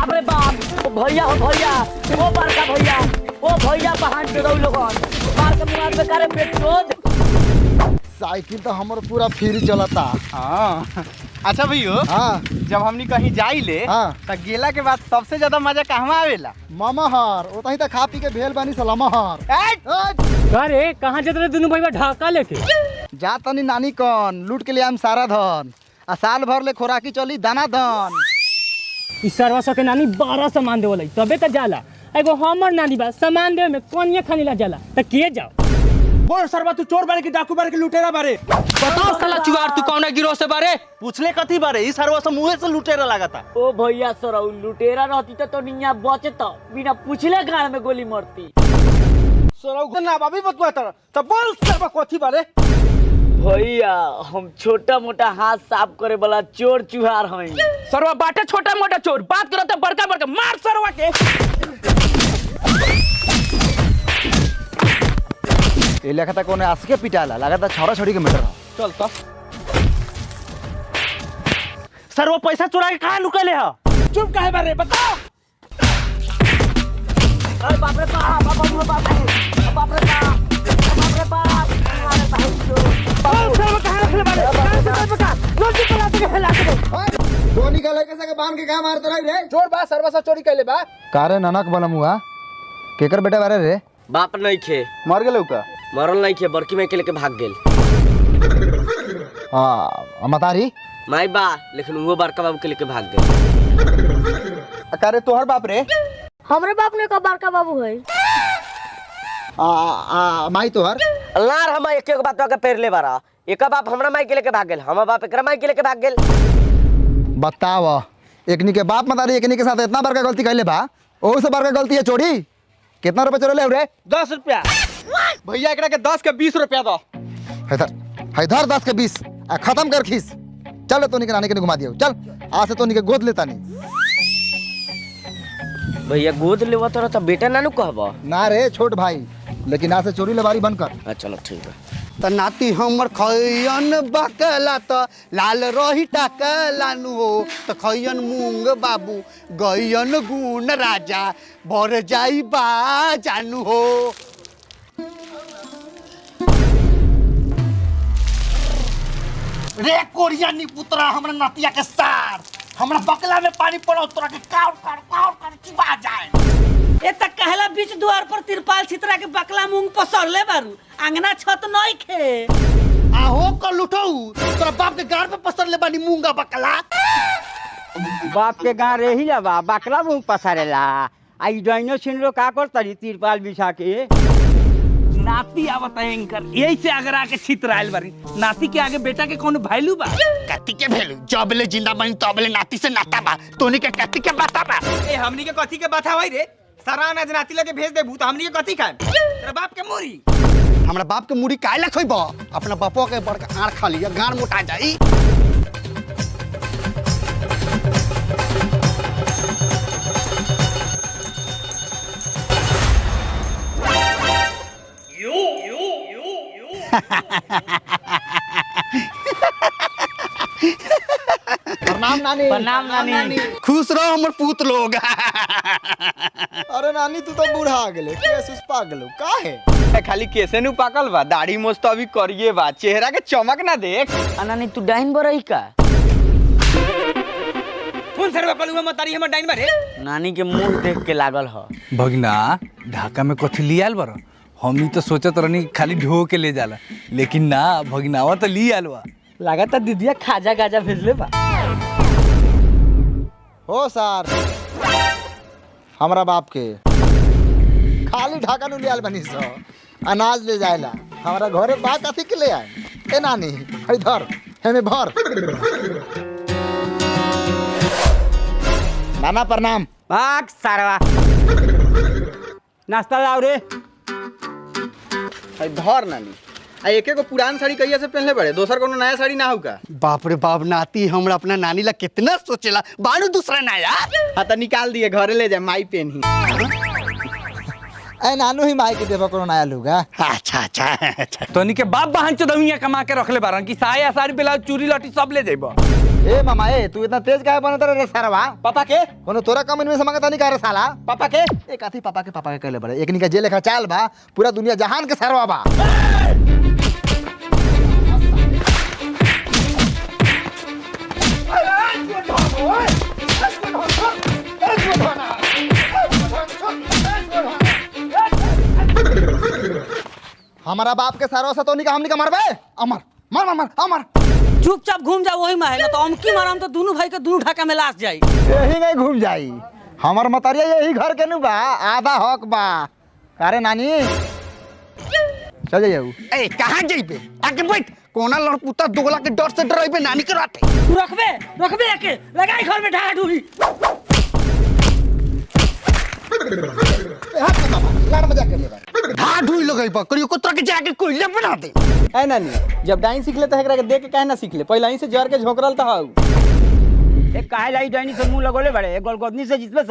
बाप रे बाप, भैया हो भैया, वो बड़का भैया, वो भैया बहन के दो लोगन मार के मुआर में करे पेट्रोल। साइकिल तो हमर पूरा फ्री चलता। हाँ अच्छा भैया, हाँ जब हमनी कहीं जाइले हाँ तो गेला के बाद सबसे ज्यादा मजा कहवा आवेला? मामाहार ओतही तक खा पी के भेल बानी सलामाहार। अरे कहाँ जाते रहे दोनों भाई ढाका लेके? जा तनी नानी कन लूट के लिए हम सारा धन आ साल भर ले खोराकी चली दाना धन। इस सरवा के नानी 12 सामान देवल तबे तो जाला। एगो हमर नानी बा सामान देवे में कोनिया खानी ला जाला त के जाओ? बोल सरवा, तू चोर बारे की डाकू बारे की लुटेरा बारे? बताओ साला चुआर, तू कौन गिरोह से बारे? पूछले कथी बारे? ई सरवा से मुंह से लुटेरा लागता। ओ भैया सरौ लुटेरा रहती तो निया बचता, बिना पूछले गाड़ में गोली मरती। सरवा ना बाबी बतवा तो बोल सरवा कथी बारे? भैया हम छोटा मोटा हाथ साफ करे वाला चोर चुहार हई। सरवा बाटे छोटा मोटा चोर, बात करो तो बड़का बड़का मार सरवा के। ए लेखा कोने आस के पिटाला लागता छोरा छोड़ी के मैटर। चल तो सरवा पैसा चुरा के कहाँ लुकले है? चुप काहे बारे बताओ। अरे बाप रे बाप, बाप रे बाप, बाप रे बाप, बाप रे बाप, अरे भाई सरवा कहाँ रखले बारे? कहाँ से बता? रोटी पलाते के फैला के धोनी का लड़के से के बांध के कहां मारत रही रे? चोर बा, सरवा से चोरी कैले बा। कारे ननक बनमुआ केकर बेटा बारे रे? बाप नहीं खे, मर गेलौ का? मरल नहीं खे, बड़की में के लेके भाग गेल। हां मतारी माई बा, लेकिन वो बड़का बाबू के लेके भाग गेल। कारे तोहर बाप रे? हमरे बाप ने का बड़का बाबू है। माई तोहर लार हम एक एक बात के पेर ले बारा, एक बाप हमरा माई के लेके भाग गेल, हम बाप एकरा माई के लेके भाग गेल। बताव एकनी के बाप मतारी एकनी के साथ इतना बड़का गलती कैले बा, ओहू से बड़का गलती है चोरी। कितना रुपए चोरे रे? 10 रुपया। भैया एकरा के 10 के 20 रुपया दो। हैदर 10 के 20 आ खत्म कर खीस। चल तोनी के नानी के घुमा दियो, चल आज से तोनी के गोद लेता नहीं। भैया गोद लेवा तो बेटा नानू कहबा ना रे छोट भाई, लेकिन आज से चोरी लेवारी बंद कर। चलो ठीक है। त नाती हमर खैयन बकला त लाल रही टाकलानु हो, त खैयन मूंग बाबू गैयन गुण राजा भर जाई बा जानू हो। रे कोरियानी पुत्रा, हमरा नातिया के सार हमरा बकला में पानी पड़ो तोरा के काउर चिबा जाए। ए त कहला बीच द्वार पर तिरपाल छितरा के बकला मूंग पसरले बारू, अंगना छत नहीं खे। आहो क लुटऊ तोरा बाप के गार पे पसर ले बानी मूंगा बकला। बाप के गाँव रही बा बकला मुँह पसारेला। आई डैनो छिनरो का करतरी तिरपाल बिछा के? नाती आवत है इनकर, यही से अगर आके छितराइल बारी। नाती के आगे बेटा के कोनो वैल्यू बा? कत्ती के भेलू जबले जिंदा बनी तबले नाती से नाता बा, तोनी के कत्ती के बाता बा। ए हमनी के कथी के बात हवाई रे? सारा अनाज नाती लगे भेज देबू तो हमनी के कथी खाए? तेरा बाप के मुरी। हमरा बाप के मुड़ी काहे ला खइबो? अपना बापो के बड़का आड़ खा लिया, गाड़ मोटा जाई। प्रणाम नानी। प्रणाम नानी। खुश रहो हमर पूत लोग। अरे नानी तू तो बूढ़ा आ गेले, केस पागलो काहे? खाली केसे नु पाकल बा, दाढ़ी मोछ तो अभी करिए बा, चेहरा के चमक ना देख। नानी तू डाइन बरई का? कौन सरवा कलुआ मतारी हमर डाइन बारे? नानी के मुंह देख के लागल ह। भगना ढाका में कथी लियाल बार? हमनी तो सोचत रहनी खाली ढो के ले जाला, लेकिन ना भगनावा तो लियाल बा। लगातार दीदिया खाजा गाजा भेजले बा। हो सर हमरा बाप के खाली ढाका नु लियाल बनी सो अनाज ले जाएला, हमरा घरे बा कथी के ले आए? ए नानी इधर हेमे भर। नाना प्रणाम। भाग सारवा, नाश्ता लाओ रे। धर नानी, आ एके को पुरान साड़ी कहिया से पहनले बड़े, दोसर कोनो नया साड़ी ना होगा? बाप रे बाप, नाती हमरा अपना नानी ला कितना सोचेला, बानू दूसरा नया। हाँ तो निकाल दिए, घरे ले जाए, माई पहनी। ए नानू ही माई के देबा कोनो नया लुगा। अच्छा अच्छा। तोनी के बाप बहन चोदविया कमा के रखले बारन कि साया साड़ी ब्लाउज चूड़ी लटी सब ले जाइबो। ए मामा ए तू इतना तेज काहे बनत रे सरवा? पापा के कोनो तोरा कमेंट में समझता नहीं का रे साला? पापा के ए काथी पापा के कहले बड़े एकनी का जे लेखा चाल बा पूरा दुनिया जहान के सरवा बा। हमारा बाप के सरवा से तो नहीं का हमनी का मारबे? अमर मार मार मार अमर चुपचाप घूम जा वही में है ना तो अमकी मारम तो दोनों भाई के दोनों ढाका में लाश जाई। यही नहीं घूम जाई हमार मतरिया यही घर के नु बा आधा हक बा कारे नानी चल जाइए। ए कहाँ जइबे आके बैठ कोना लड़पुता दोगला के डर से डराइबे नानी के राते तू रखबे एके लगाई घर में ढाका ढूही। लाड़ मजाक कर ले बा धा ढुई लगाइबा करियो को तरह के जाके कोइले बना दे। है नानी जब डाइन सीख ले तो एकरा के देख के काहे ना सीख ले पहले ही से जर के झोकरल त हाउ ए काहे लाई डाइनी से मुंह लगोले बड़े गोलगोदनी से जितबे स।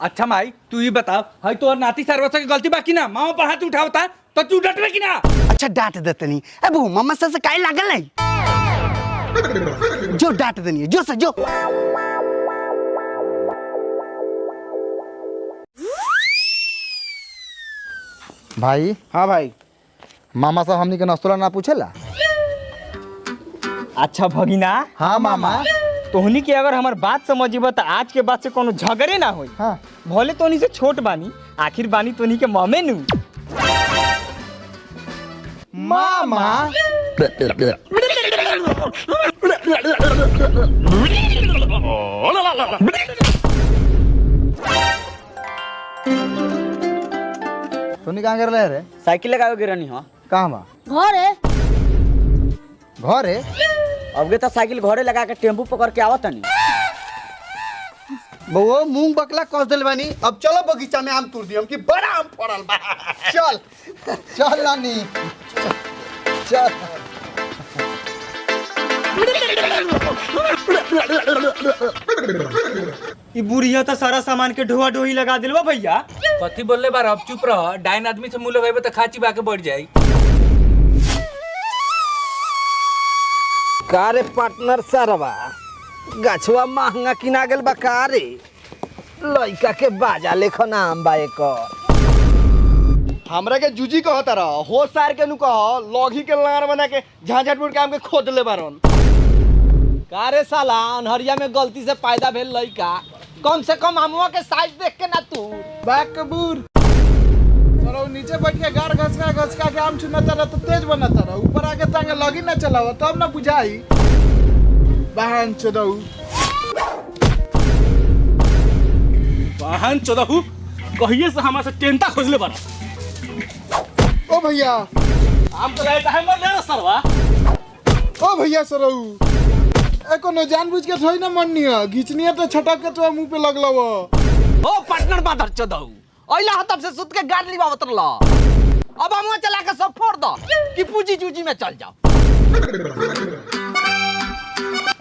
अच्छा माई तू ही बता हई तोर नाती सरवसा की गलती बाकी ना मामा पर हाथ उठावता तो तू डटबे कि ना? अच्छा डांट देतनी ए बहू मम्मा से काहे लागल है जो डांट देनी जो से जो भाई। हां भाई मामा साहब हमनी के नस्तुला ना पूछेला? अच्छा भगिना हाँ मामा। तोहनी के अगर हमार बात समझिबा त आज के बाद से कोनो झगड़े ना होई। हाँ भले तोहनी से छोट बानी आखिर बानी तोहनी के मामे नु। मामा तूने कहाँ कर रहे रे? साइकिल लगावे गिरनी हो कहाँ बा? घर है। घर है? अबगे तो साइकिल घरे लगा के टेम्पू पकड़ के आवत नहीं। बउआ मूंग बकला कस दिल बानी अब चलो बगीचा में आम तोड़ दियम कि बड़ा आम फड़ल बा। चल चल नानी चल। ई बुढ़िया तो सारा सामान के ढोआ ढोही लगा दिलवा भैया। कथी बोलले बार अब चुप रह डाइन आदमी से मुंह लगाइबे तो खाची बाके बढ़ जाई। कारे पार्टनर सरवा गछवा महंगा किना गेल बा कारे लइका के बाजा लेखन आम बा एकर। हमरा के जूजी कहत रह हो सार के नु कह लॉगी के लार बना के झांझटपुर के आम के खोद ले बारन। कारे साला अनहरिया में गलती से पैदा भेल लइका कम से कम आमुआ के साइज देख के ना तू बैक कबूर सरो नीचे बैठ के गार घसका के आम चुनता रहा तो तेज बनता रहा ऊपर आके तांगे लगी ना चलावा तब ना बुझाई बहन चोदऊ। वाहन चोदहू कहिए से हमारे से टेंटा खोजले बारा। ओ भैया आम तो लाए काहे मर ले सरवा? ओ भैया सरऊ एको न जानबूझ के थोड़ी ना मरनिया घिचनिया तो छटक के तो मुंह पे लगला वो। ओ पार्टनर बादर चोदऊ ओइला हतब से सुत के गाड़ ली बावत रला अब आमुआ चला के सब फोड़ दो कि पूजी जूजी में चल जाओ।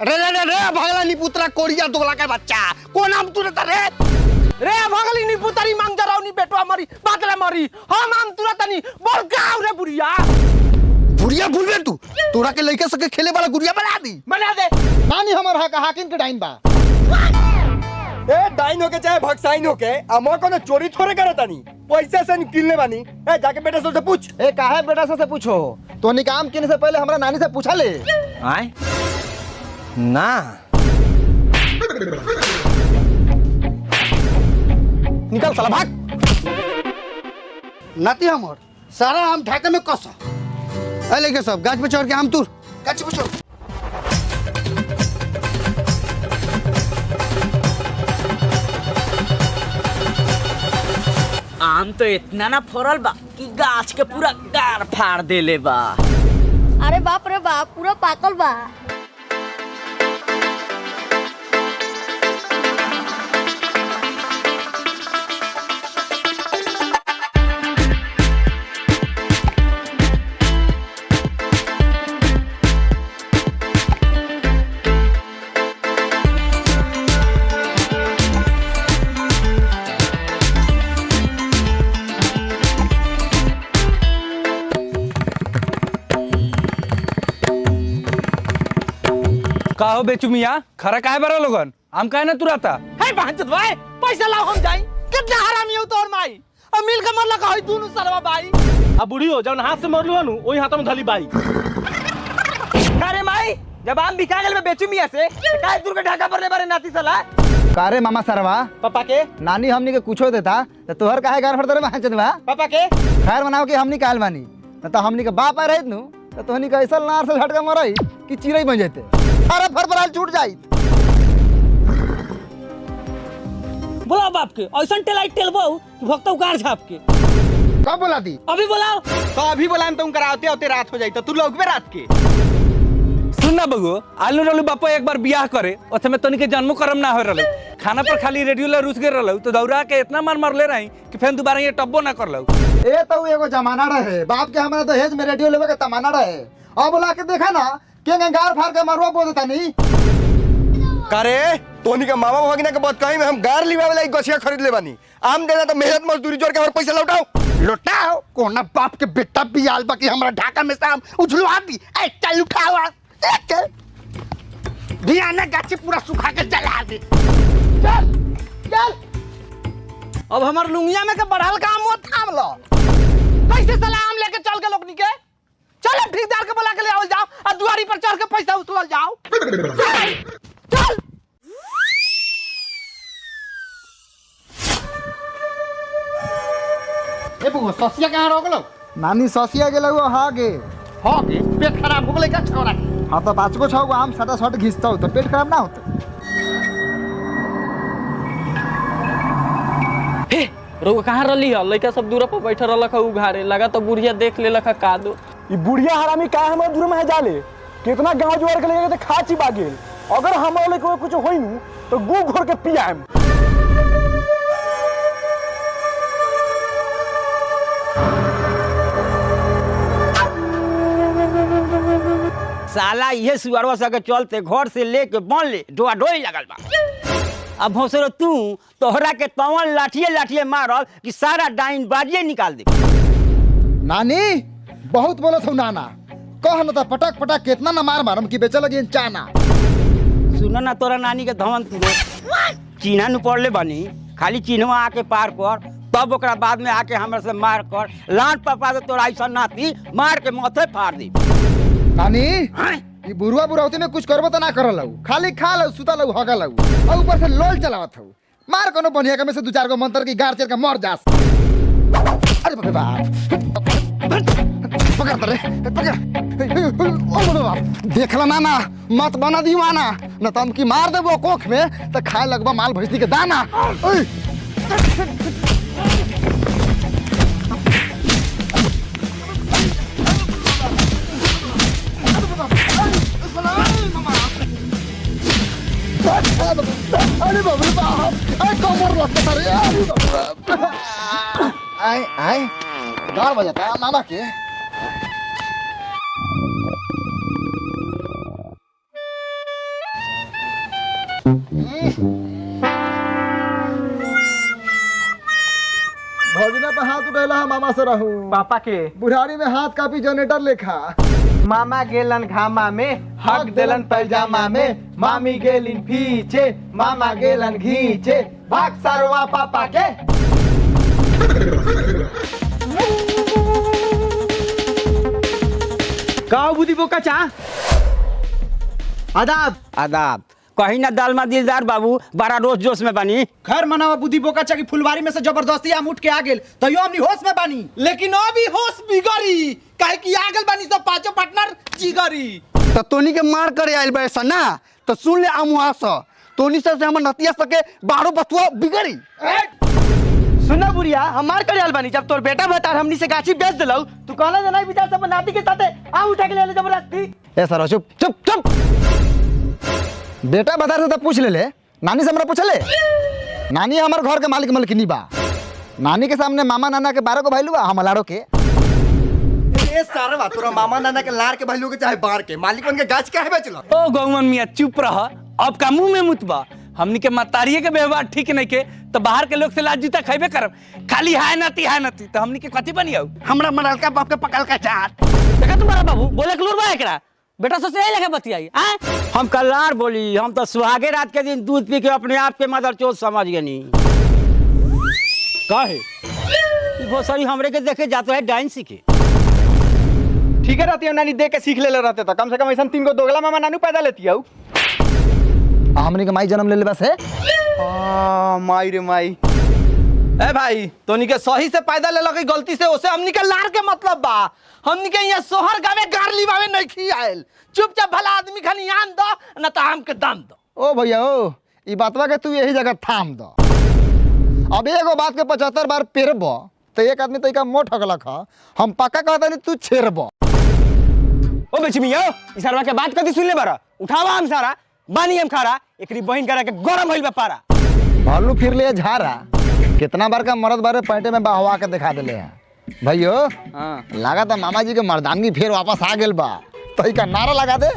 रे रे रे रे भगला नी पुत्रा कोरिया दोगला के बच्चा कोन आम तुरत रे रे भगली नी पुतरी मांग जराव नी बेटवा मरी बादला मरी हम आम तुरत नी बोल गाव रे बुढ़िया। बुढ़िया भूल गए तू तोरा के लइका सके खेले वाला गुड़िया बना दी। बना दे नानी हमर हाकिन के डाइन बा। ए डाइन हो के चाहे भक्साइन हो के अमो कोनो चोरी थोड़े करतानी पैसा से किनले बानी। ए जाके बेटा से पूछ। ए काहे बेटा से पूछो तो निकाम किने से पहले हमरा नानी से पूछा ले। आए ना निकल साला भाग। नाती हमर सारा आम ढाका में कस ए लेके सब गाछ पे चढ़ के आम तोड़ गाछ पे चढ़। आम तो इतना ना फरल बा कि गाछ के पूरा गार फाड़ देले बा। अरे बाप रे बाप पूरा पाकल बा। का हो बेचू मियाँ खरा काहे बरा लोगन हम काहे ना तुराता हे भांचत भाई पैसा लाओ हम जाई कितना हरामी हो तोर माई अब मिल के मरला का होई दोनों सरवा भाई अब बुढ़ी हो जौन हाथ से मरलू हनु ओही हाथ में धली बाई। अरे माई जब आम बिका गेल में बेचू मियां से काहे दूर के ढाका पर ले बारे नाती साला कारे मामा सरवा पापा के नानी हमनी के कुछो देता तो तोहर काहे घर फरदरे महाचत बा पापा के खैर मनाओ कि हमनी काल बानी न तो हमनी के बाप आ रहित नु तो तोहनी के ऐसा नार से झटका मरई कि चिड़ै बन जेते सारा फरफराल छूट जाई। बोलाओ बाप के ऐसा टेलाई टेलबो कि भक्तौ गार झाप के कब बोला दी अभी बोलाओ तो अभी बोलाम तुम कराते होते रात हो जाई तो तू लोग में रात के सुन ना बगो आलू रलू बापा एक बार बियाह करे ओथे में तोनी के जन्म करम ना हो रहलो खाना पर खाली रेडियो रुस गए रहलो तो दौड़ा के इतना मार ले रही कि फिर दोबारा ये टब्बो ना करलो। ए तो एगो जमाना रहे बाप के हमरा दहेज में रेडियो लेवे के तमाना रहे अब बोला के देखा ना के गार फाड़ के मरवा बोल देता नहीं करे तोनी के मामा भगिना के बात कहीं में हम गार लिवा वाला गछिया खरीद ले बानी आम देना तो मेहनत मजदूरी जोड़ के हमारे पैसा लौटाओ लौटाओ कोना बाप के बेटा बियाल बाकी हमरा ढाका में शाम उछलवा दी ए चल उठावा एक धियाना गाछी पूरा सुखा के जला दे चल चल अब हमार लुंगिया में के बढ़ल का आम थाम लो कैसे साला आम लेके चल के लोग निके चल ठेकेदार के बुला के ले आवल जाओ और दुआरी पर चढ़ के पैसा उछलल जाओ चल ए बुआ ससिया कहां रह गेलो नानी ससिया गेल वो हागे हो के पेट खराब हो गेले का छोरा के हाँ तो 5 गो 6 गो आम सटा सट घिसता हो तो पेट खराब ना होता। रोग कहाँ रली है लड़का सब दूर पर बैठा रहा उघारे लगा तो बुढ़िया देख ले लखा का दो ये बुढ़िया हरामी काहे हमरा दूर में है जाले कितना गांव जोड़ के लेके खा ची बागेल अगर हम वाले को कुछ होई नु तो गु घोर के पियाम। साला ये सुअरवा सके चलते घर से लेके बन ले डोआ डोई लगल बा। अब भोसरो तू तोहरा के तवन लाठिए मारल कि सारा डाइन बाजिए निकाल दे। नानी बहुत बोलत हो नाना कह न तो पटक पटक कितना न मार मारम कि बेचे लगी चाना। सुन ना तोरा नानी के धवन तुरो चिन्हा न पड़ले बनी खाली चिन्हवा आके पार कर तब ओकरा बाद में आके हमरा से मार कर लाट पपा दे तोरा ऐसा नाती मार के माथे फाड़ दी। नानी ये बुरुआ बुरावती में कुछ करबो तो ना करल लऊ खाली खा लऊ सुता लऊ हगा लऊ और ऊपर से लोल चलावत हो मार कोनो बढ़िया के में से 2-4 गो मंत्र की गार चेर के मर जास। अरे बाप रे बाप पकड़ रे पकड़ ओ बाप देखला नाना मत बना दीवाना न तो हम की मार देबो कोख में तो खाए लगबा माल भैंसी के दाना। अरे बाप रे बाप अरे कमर लगता रे अरे बाप रे आए आए गार बजाता मामा के भगिना पे हाथ उठेला मामा से रहूं पापा के बुढ़ारी में हाथ कापी जनरेटर लेखा मामा गेलन घामा में हक देलन पैजामा में मामी गेलिन पीछे मामा गेलन घीचे भाग सरवा पापा के। का बुद्धि बोका चा आदाब आदाब कहीं ना दालमा दिलदार बाबू बड़ा रोज जोश में बनी। घर मनावा बुद्धि बोका चा की फुलवारी में से जबरदस्ती आम उठ के आ गेल तो यो अपनी होश में बानी लेकिन अभी होश बिगड़ी काहे कि आ गेल बानी सब पांचों पार्टनर जिगरी तो तोनी के मार करे आइल बैसा ना तो सुन ले आमुआ स तोनी से हमर नतिया सके बारो बतुआ बिगड़ी। सुना बुढ़िया हमार करे आइल बानी जब तोर बेटा बता हमनी से गाछी बेच देलौ तू कहला जना विचार सब नाती के साथे आ उठा के ले जबरदस्ती। ए सर चुप चुप चुप बेटा बता तो पूछ ले नानी से हमरा पूछले नानी हमारे घर के मालिक मलकिनी बा नानी के सामने मामा नाना के 12 को भाईलू बा हम लाड़ो के ए सारवा तोरा मामा नाना के लाड़ के भाईलू के चाहे बार के मालिक बन के गाछ काहे बेचला। ओ गौमन मियाँ चुप रह अब का मुंह में मुतबा हमनी के मतारिये के व्यवहार ठीक नहीं के तो बाहर के लोग से लाज जूता खाइबे करब खाली हाय नती तो हमनी के कथी बनियो हमरा मरलका बाप के पकल का चाट देखा तुम्हारा बाबू बोले के लूर बा एकरा बेटा से यही लेके बतियाई आ हम कल्लार बोली, हम तो सुहागे रात के दिन दूध पी के अपने आप के मदर चोट समझ गए नहीं। काहे? वो सही हमरे के देखे जाते है डाइन सीखे। ठीक है रहती है नानी, देख के सीख ले रहते तो कम से कम ऐसा 3 गो दोगला मामा नानू पैदा लेती है। हमनी के माई जन्म ले ले बस है। माई रे माई। ए भाई तोनी के सही से पैदा ले लगी गलती से ओसे हमनी के लार के मतलब बा। हमनी के यहाँ सोहर गावे गारली बावे नहीं खी आयल। चुपचाप भला आदमी खानी आन दो न तो आम के दाम दो। ओ भैया ओ, ई बातवा के तू यही जगह थाम दो। अब एगो बात के 75 बार पेरब तो एक आदमी तो मोट ठगलक ह। हम पक्का कहता नहीं तू छेड़ब। ओ बेचमिया इसारवा के बात कदी सुन ले बारा। उठावा हम सारा बानी हम खारा एकरी बहिन करा के गरम होइल बा पारा। भालू फिर ले झारा, कितना बार का मर्द बारे पैंटे में बहवा के दिखा दिले हैं भैयो। लगा था मामा जी के मर्दानगी फिर वापस आ गेल बा, तो का नारा लगा दे।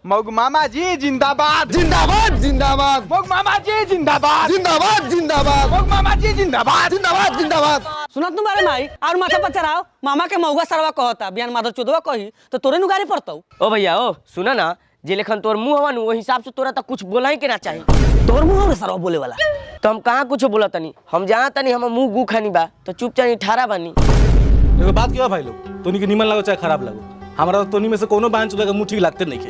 मौग मामा जी जिंदाबाद जिंदाबाद जिंदाबाद। मौग मामा जी जिंदाबाद जिंदाबाद जिंदाबाद। मौग मामा जी जिंदाबाद जिंदाबाद जिंदाबाद। सुनत नु बारे माई और माथा पर चढ़ाओ। मामा के मौगा सरवा कहता बियान मादर चोदवा कही तो तोरे नु गाड़ी पड़तौ। ओ भैया ओ सुना ना, जे लेखन तोर मुंह हवा नु वो हिसाब से तोरा तक कुछ बोला ही के ना चाहिए। तोर मुंह में सरवा बोले वाला। तो हम कहाँ कुछ बोला तनी, हम जहाँ तनी हम मुंह गु खानी बा तो चुपचाप ठारा बनी। एगो बात किया भाई लोग, तोनी के निमन लगो चाहे खराब लगो, हमारा तो तोनी में से कोनो बांच लगे मुंह ठीक लगते नहीं के।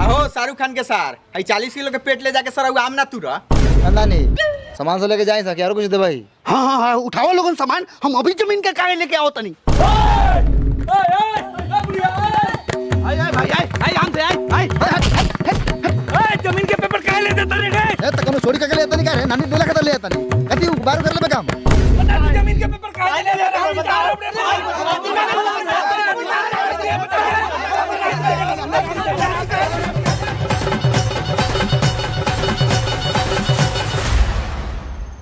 आहो शाहरुख खान के सार आई 40 किलो के पेट ले जाके सर आम ना तुरा। नहीं सामान से लेके जाए सके और कुछ दे भाई। हाँ उठाओ लोगन सामान, हम अभी जमीन के कागज लेके आओ तनी। जमीन के पेपर काहे ले देता रे? ए त कोनो चोरी करके ले तनी का रे, नानी देला के ले तनी कति बार कर ले काम। जमीन के पेपर काहे ले रहा है?